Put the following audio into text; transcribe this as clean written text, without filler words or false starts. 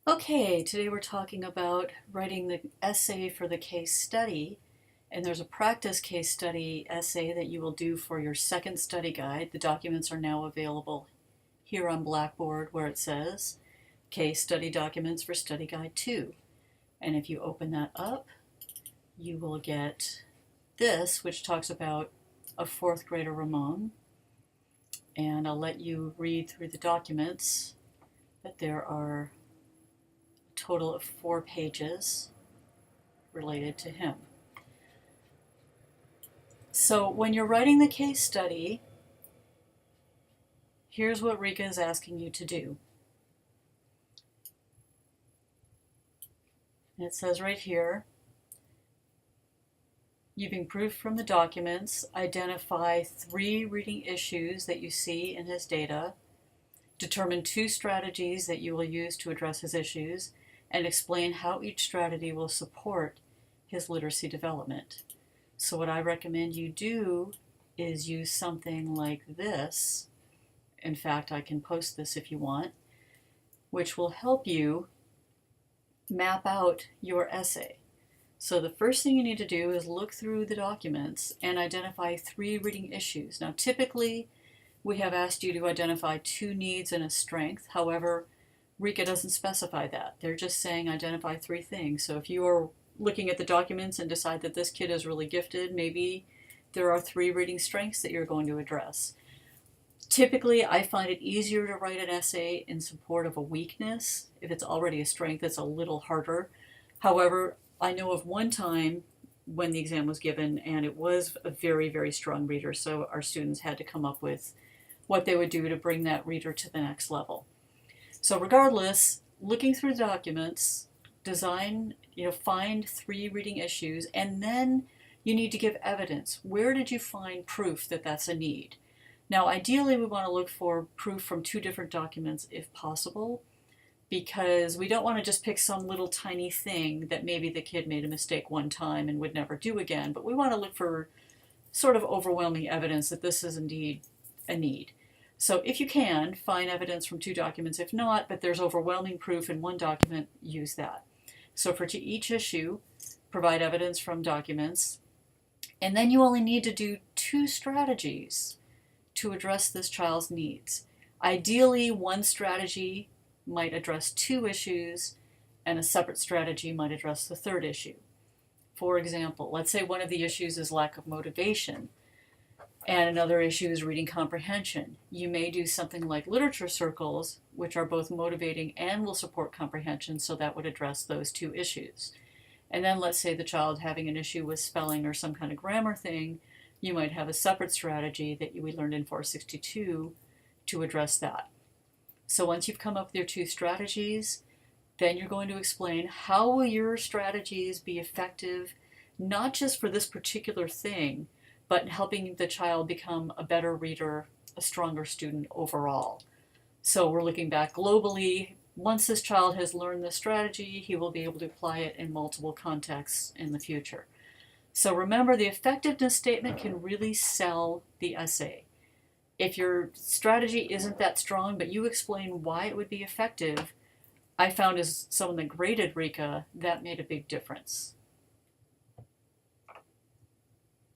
Okay, today we're talking about writing the essay for the case study. And there's a practice case study essay that you will do for your second study guide. The documents are now available here on Blackboard where it says Case Study Documents for Study Guide 2. And if you open that up, you will get this, which talks about a fourth grader Ramon. And I'll let you read through the documents, but there are total of 4 pages related to him. So when you're writing the case study, here's what RICA is asking you to do. And it says right here, you've improved from the documents, identify 3 reading issues that you see in his data, determine 2 strategies that you will use to address his issues, and explain how each strategy will support his literacy development. So what I recommend you do is use something like this. In fact, I can post this if you want, which will help you map out your essay. So the first thing you need to do is look through the documents and identify 3 reading issues. Now typically we have asked you to identify 2 needs and a strength. However, RICA doesn't specify that. They're just saying identify 3 things. So if you are looking at the documents and decide that this kid is really gifted, maybe there are 3 reading strengths that you're going to address. Typically, I find it easier to write an essay in support of a weakness. If it's already a strength, it's a little harder. However, I know of one time when the exam was given and it was a very, very strong reader, so our students had to come up with what they would do to bring that reader to the next level. So regardless, looking through the documents, find 3 reading issues, and then you need to give evidence. Where did you find proof that that's a need? Now, ideally, we want to look for proof from 2 different documents if possible, because we don't want to just pick some little tiny thing that maybe the kid made a mistake one time and would never do again, but we want to look for sort of overwhelming evidence that this is indeed a need. So if you can, find evidence from 2 documents. If not, but there's overwhelming proof in one document, use that. So for each issue, provide evidence from documents. And then you only need to do 2 strategies to address this child's needs. Ideally, one strategy might address 2 issues, and a separate strategy might address the 3rd issue. For example, let's say one of the issues is lack of motivation, and another issue is reading comprehension. You may do something like literature circles, which are both motivating and will support comprehension, so that would address those 2 issues. And then let's say the child having an issue with spelling or some kind of grammar thing, you might have a separate strategy that we learned in 462 to address that. So once you've come up with your 2 strategies, then you're going to explain how will your strategies be effective, not just for this particular thing, but helping the child become a better reader, a stronger student overall. So we're looking back globally. Once this child has learned this strategy, he will be able to apply it in multiple contexts in the future. So remember, the effectiveness statement can really sell the essay. If your strategy isn't that strong, but you explain why it would be effective, I found as someone that graded RICA, that made a big difference.